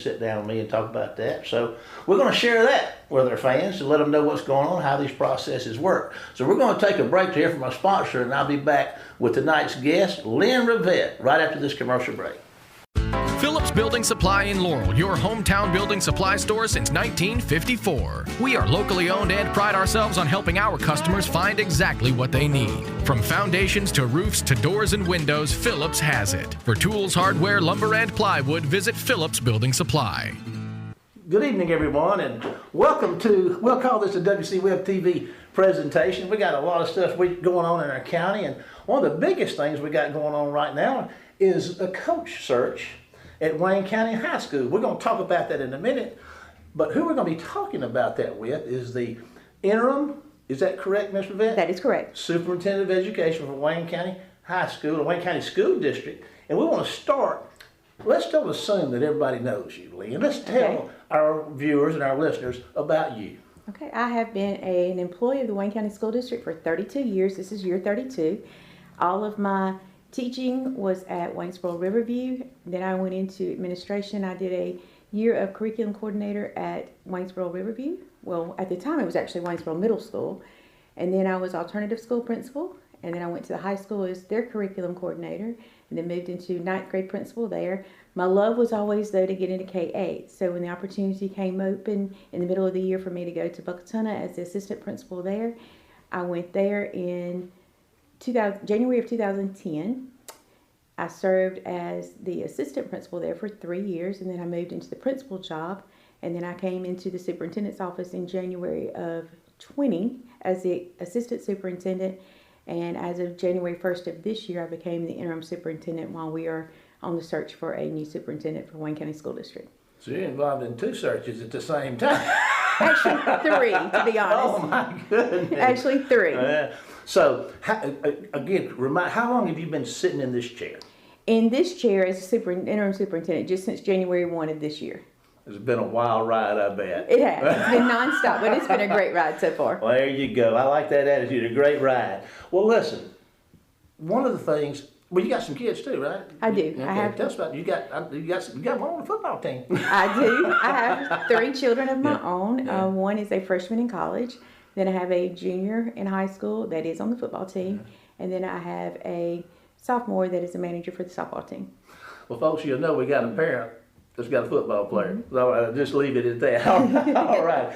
sit down with me and talk about that. So we're going to share that with our fans to let them know what's going on, how these processes work. So we're going to take a break to hear from our sponsor, and I'll be back with tonight's guest, Lynn Revette, right after this commercial break. Phillips Building Supply in Laurel, your hometown building supply store since 1954. We are locally owned and pride ourselves on helping our customers find exactly what they need. From foundations to roofs to doors and windows, Phillips has it. For tools, hardware, lumber, and plywood, visit Phillips Building Supply. Good evening, everyone, and welcome to, we'll call this a WC Web TV presentation. We got a lot of stuff going on in our county, and one of the biggest things we got going on right now is a coach search at Wayne County High School. We're going to talk about that in a minute, but who we're going to be talking about that with is the interim, is that correct, Ms. Revette? That is correct. Superintendent of Education for Wayne County High School, the Wayne County School District, and we want to start, let's don't assume that everybody knows you, Lee, and let's tell our viewers and our listeners about you. Okay, I have been an employee of the Wayne County School District for 32 years. This is year 32. All of my teaching was at Waynesboro Riverview. Then I went into administration. I did a year of curriculum coordinator at Waynesboro Riverview. Well, at the time it was actually Waynesboro Middle School. And then I was alternative school principal. And then I went to the high school as their curriculum coordinator. And then moved into ninth grade principal there. My love was always, though, to get into K-8. So when the opportunity came open in the middle of the year for me to go to Buckatuna as the assistant principal there, I went there in January of 2010. I served as the assistant principal there for 3 years, and then I moved into the principal job, and then I came into the superintendent's office in January of 20 as the assistant superintendent, and as of January 1st of this year, I became the interim superintendent while we are on the search for a new superintendent for Wayne County School District. So you're involved in 2 searches at the same time. Actually 3, to be honest. Oh my goodness. Actually 3. So, again, how long have you been sitting in this chair? In this chair as interim superintendent just since January 1 of this year. It's been a wild ride, I bet. It has. It's been nonstop, but it's been a great ride so far. Well, there you go. I like that attitude. A great ride. Well, listen, one of the things. Well, you got some kids too, right? I do. Okay. I have. Tell us about you got one on the football team. I do. I have 3 children of my own. Yeah. One is a freshman in college. Then I have a junior in high school that is on the football team, and then I have a sophomore that is a manager for the softball team. Well, folks, you'll know we got a parent that's got a football player. Mm-hmm. So I'll just leave it at that. All right.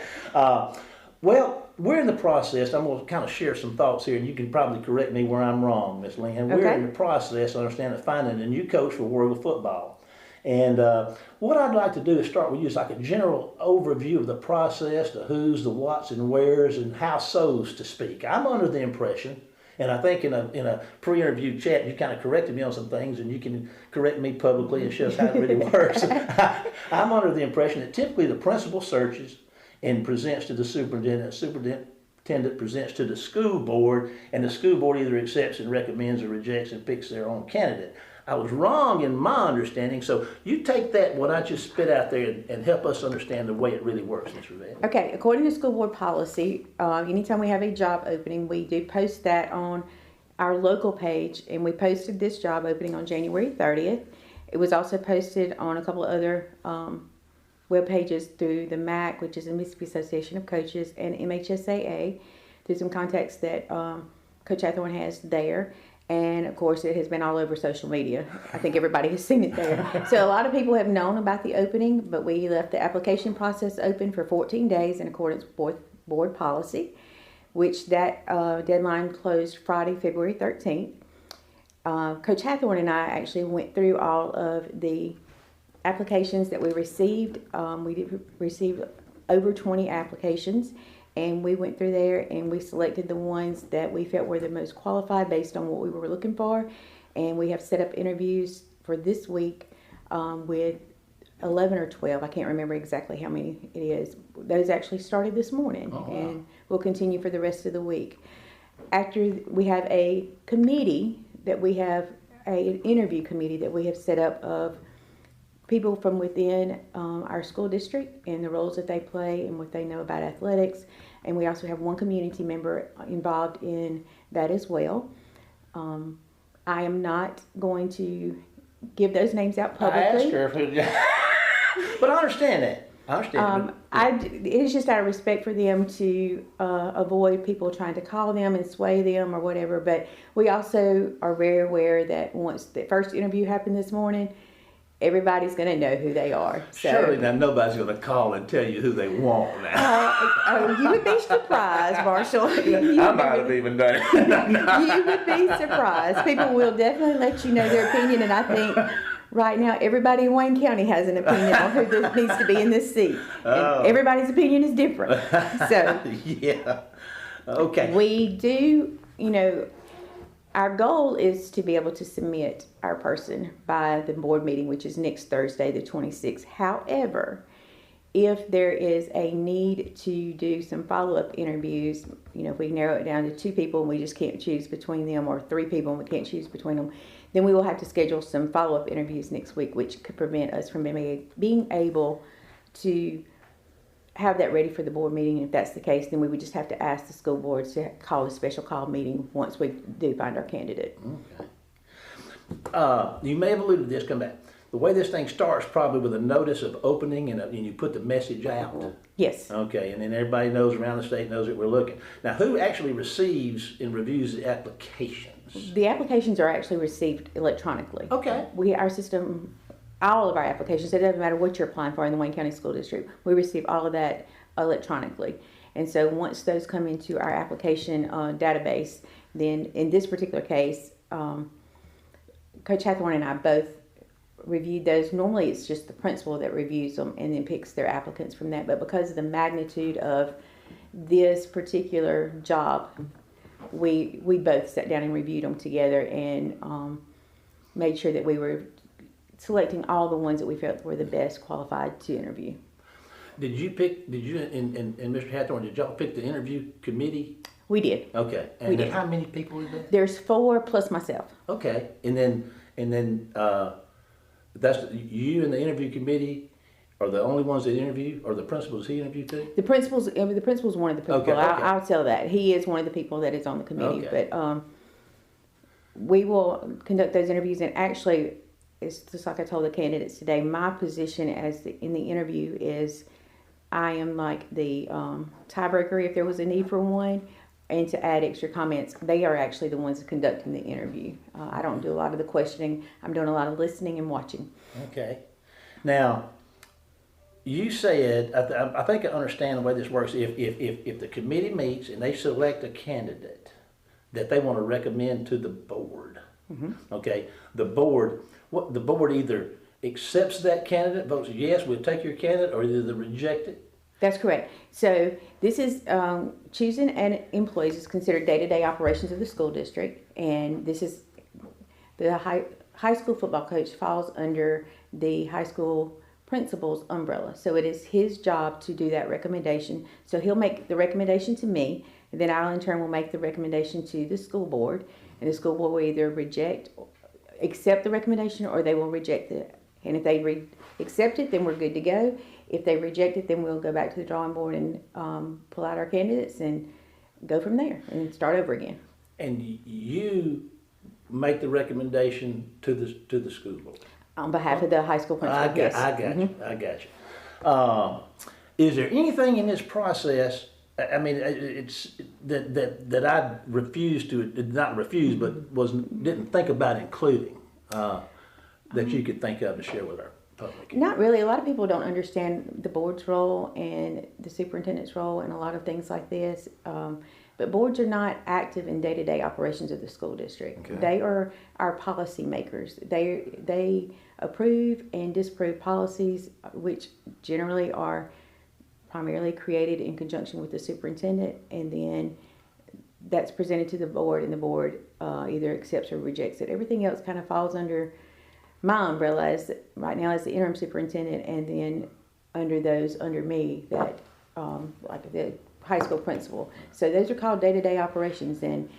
Well, we're in the process. I'm going to kind of share some thoughts here, and you can probably correct me where I'm wrong, Miss Lynn. We're in the process, I understand, of finding a new coach for World of Football. And what I'd like to do is start with you is like a general overview of the process, the who's, the what's, and where's, and how so's to speak. I'm under the impression, and I think in a pre-interview chat, you kind of corrected me on some things, and you can correct me publicly and show us how it really works. I'm under the impression that typically the principal searches and presents to the superintendent presents to the school board, and the school board either accepts and recommends or rejects and picks their own candidate. I was wrong in my understanding, so you take that, what I just spit out there, and help us understand the way it really works, Ms. Revette. Okay, according to school board policy, anytime we have a job opening, we do post that on our local page, and we posted this job opening on January 30th. It was also posted on a couple of other web pages through the MAC, which is the Mississippi Association of Coaches, and MHSAA, through some contacts that Coach Hathorn has there. And of course, it has been all over social media. I think everybody has seen it there. So a lot of people have known about the opening, but we left the application process open for 14 days in accordance with board policy, which that deadline closed Friday, February 13th. Coach Hathorn and I actually went through all of the applications that we received. We did receive over 20 applications. And we went through there and we selected the ones that we felt were the most qualified based on what we were looking for. And we have set up interviews for this week with 11 or 12. I can't remember exactly how many it is. Those actually started this morning. And will continue for the rest of the week. After we have a committee that we have, an interview committee that we have set up of people from within our school district and the roles that they play and what they know about athletics. And we also have one community member involved in that as well. I am not going to give those names out publicly. I asked her if But I understand that. It's just out of respect for them to avoid people trying to call them and sway them or whatever. But we also are very aware that once the first interview happened this morning, everybody's going to know who they are. So, surely now nobody's going to call and tell you who they want now. you would be surprised, Marshall. I might have even done it. You would be surprised. People will definitely let you know their opinion, and I think right now everybody in Wayne County has an opinion on who needs to be in this seat. And everybody's opinion is different. So yeah. Okay. we do, our goal is to be able to submit our person by the board meeting, which is next Thursday, the 26th. However, if there is a need to do some follow-up interviews, if we narrow it down to 2 people and we just can't choose between them, or 3 people and we can't choose between them, then we will have to schedule some follow-up interviews next week, which could prevent us from being able to have that ready for the board meeting. And if that's the case, then we would just have to ask the school board to call a special call meeting once we do find our candidate. Okay. You may have alluded to this, come back. The way this thing starts probably with a notice of opening and you put the message out. Yes. Okay, and then everybody knows around the state knows that we're looking. Now, who actually receives and reviews the applications? The applications are actually received electronically. Okay. Our system, all of our applications, it doesn't matter what you're applying for in the Wayne County School District, we receive all of that electronically. And so once those come into our application database, then in this particular case, Coach Hathorne and I both reviewed those. Normally it's just the principal that reviews them and then picks their applicants from that. But because of the magnitude of this particular job, we both sat down and reviewed them together and made sure that we were selecting all the ones that we felt were the best qualified to interview. Did you and Mr. Hathorne, did y'all pick the interview committee? We did. Okay. And we then did. How many people is that? There's 4 plus myself. Okay. And then that's you and the interview committee are the only ones that interview, or the principals he interviewed too? The principal's one of the people. Okay. I'll tell that. He is one of the people that is on the committee. Okay. But we will conduct those interviews, and actually, it's just like I told the candidates today, my position in the interview is I am like the tiebreaker if there was a need for one, and to add extra comments, they are actually the ones conducting the interview. I don't do a lot of the questioning. I'm doing a lot of listening and watching. Okay. Now, you said, I think I understand the way this works. If the committee meets and they select a candidate that they want to recommend to the board, okay, the board either accepts that candidate, votes yes, we'll take your candidate, or either they reject it. That's correct. So this is choosing an employee is considered day-to-day operations of the school district, and this is the high school football coach falls under the high school principal's umbrella. So it is his job to do that recommendation. So he'll make the recommendation to me, and then I in turn will make the recommendation to the school board, and the school board will either accept the recommendation, or they will reject it. And if they accept it, then we're good to go. If they reject it, then we'll go back to the drawing board and pull out our candidates and go from there and start over again. And you make the recommendation to the school board On behalf of the high school principal, yes. I got you. Is there anything in this process? I mean, it's that I refused to, not refused, but didn't think about including that you could think of to share with our public. Not really. A lot of people don't understand the board's role and the superintendent's role and a lot of things like this. But boards are not active in day-to-day operations of the school district. Okay. They are our policy makers. They approve and disapprove policies, which generally are primarily created in conjunction with the superintendent, and then that's presented to the board, and the board either accepts or rejects it. Everything else kind of falls under my umbrella right now as the interim superintendent, and then under me that like the high school principal. So those are called day-to-day operations, and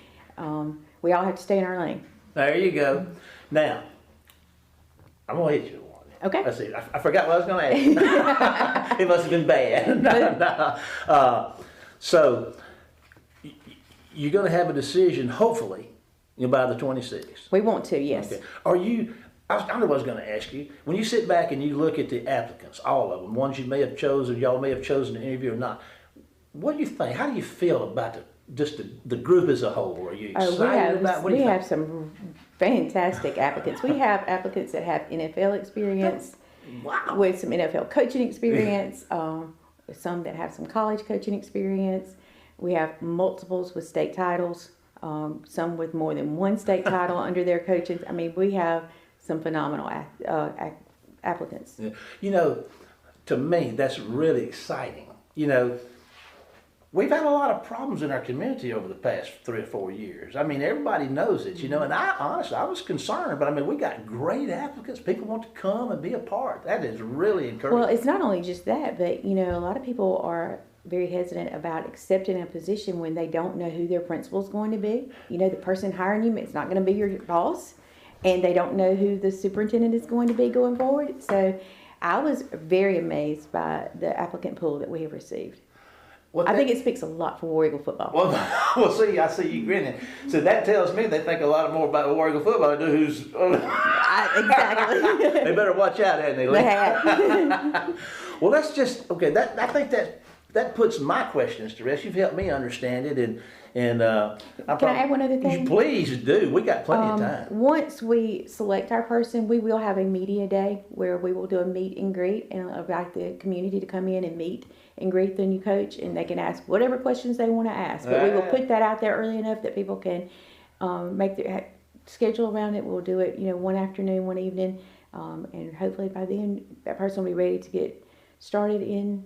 we all have to stay in our lane. There you go. Now, I'm gonna hit you with one. Okay. Let's see. I forgot what I was gonna ask. It must have been bad. No. So you're gonna have a decision, hopefully, by the 26th. We want to, yes. Okay. Are you? I know what I was going to ask you. When you sit back and you look at the applicants, all of them, ones you may have chosen, y'all may have chosen to interview or not, what do you think? How do you feel about the group as a whole? Are you excited about what do you think? We have some fantastic applicants. We have applicants that have NFL experience, Wow. with some NFL coaching experience, some that have some college coaching experience. We have multiples with state titles, some with more than one state title under their coaching. I mean, we have some phenomenal applicants. Yeah. You know, to me, that's really exciting. You know, we've had a lot of problems in our community over the past 3 or 4 years. I mean, everybody knows it, you know, and honestly, I was concerned, but I mean, we got great applicants. People want to come and be a part. That is really encouraging. Well, it's not only just that, but, you know, a lot of people are very hesitant about accepting a position when they don't know who their principal is going to be. You know, the person hiring you, it's not going to be your boss, and they don't know who the superintendent is going to be going forward. So I was very amazed by the applicant pool that we have received. Well, I think it speaks a lot for War Eagle football. Well, see, I see you grinning. So that tells me they think a lot more about War Eagle football than do who's. Exactly. They better watch out, hadn't they? They have. Well, that's just okay. I think that puts my questions to rest. You've helped me understand it, and Can I add one other thing? Please do. We got plenty of time. Once we select our person, we will have a media day where we will do a meet and greet and invite the community to come in and meet and greet the new coach, and they can ask whatever questions they want to ask. But we will put that out there early enough that people can make their schedule around it. We'll do it, you know, one afternoon, one evening, and hopefully by then that person will be ready to get started in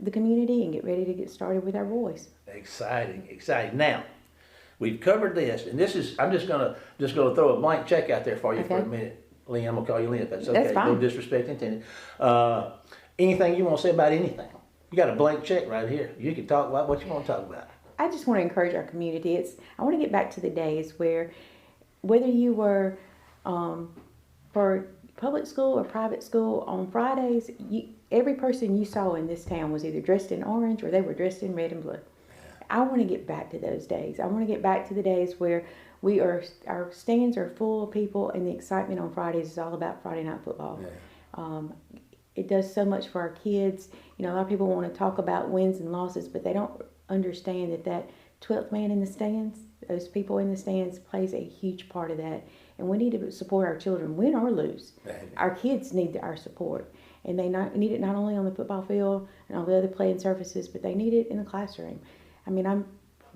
the community and get ready to get started with our boys. Exciting. Now, we've covered this, and this is. I'm just gonna throw a blank check out there for you for a minute, Lynn. I'm gonna call you Lynn. If that's okay. That's fine. No disrespect intended. Anything you want to say about anything? You got a blank check right here. You can talk about what you want to talk about. I just want to encourage our community. I want to get back to the days where, whether you were for public school or private school, on Fridays, every person you saw in this town was either dressed in orange or they were dressed in red and blue. I want to get back to those days. I want to get back to the days where our stands are full of people, and the excitement on Fridays is all about Friday night football. Yeah. It does so much for our kids. You know, a lot of people want to talk about wins and losses, but they don't understand that 12th man in the stands, those people in the stands, plays a huge part of that. And we need to support our children, win or lose. Our kids need our support. And they need it not only on the football field and all the other playing surfaces, but they need it in the classroom. I mean, I've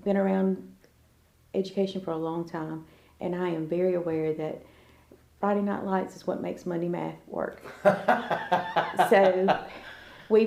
been around education for a long time, and I am very aware that Friday Night Lights is what makes Monday math work. So we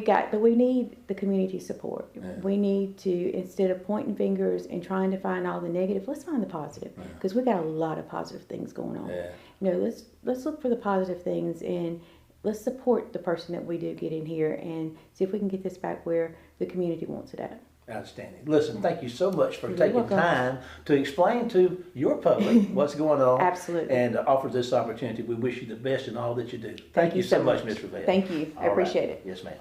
need the community support. Yeah. We need to, instead of pointing fingers and trying to find all the negative, let's find the positive, because we got a lot of positive things going on. Yeah. You know, let's look for the positive things, and let's support the person that we do get in here, and see if we can get this back where the community wants it at. Outstanding. Listen, thank you so much for taking time to explain to your public what's going on. Absolutely. And offer this opportunity. We wish you the best in all that you do. Thank you so much, Ms. Revette. Thank you. I appreciate it. Yes, ma'am.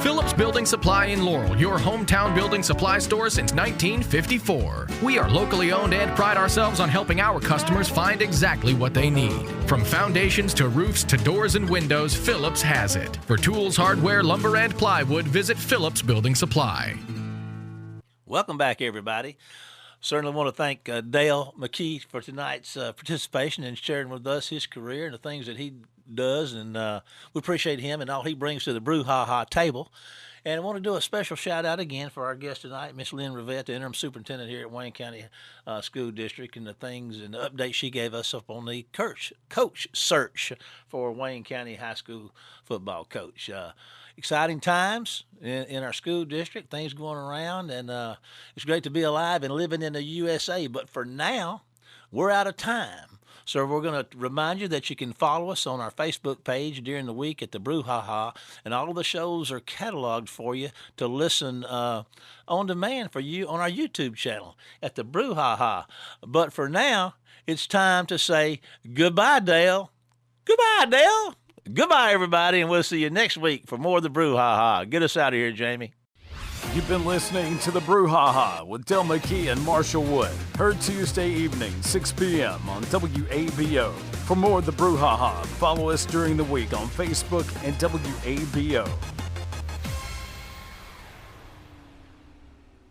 Phillips Building Supply in Laurel, your hometown building supply store since 1954. We are locally owned and pride ourselves on helping our customers find exactly what they need. From foundations to roofs to doors and windows, Phillips has it. For tools, hardware, lumber, and plywood, visit Phillips Building Supply. Welcome back, everybody. Certainly want to thank Dale McKee for tonight's participation and sharing with us his career and the things that he does, and we appreciate him and all he brings to the Brouhaha table. And I want to do a special shout out again for our guest tonight, Miss Lynn Revette, the interim superintendent here at Wayne County School District, and the things and the updates she gave us up on the coach search for Wayne County High School football coach. Exciting times in our school district, things going around, and it's great to be alive and living in the USA. But for now, we're out of time. So we're going to remind you that you can follow us on our Facebook page during the week at the Brouhaha, and all of the shows are cataloged for you to listen on demand for you on our YouTube channel at the Brouhaha. But for now, it's time to say goodbye, Dale. Goodbye, Dale. Goodbye, everybody, and we'll see you next week for more of the Brouhaha. Get us out of here, Jamie. You've been listening to the Brouhaha with Dale McKee and Marshall Wood. Heard Tuesday evening, 6 p.m. on WABO. For more of the Brouhaha, follow us during the week on Facebook and WABO.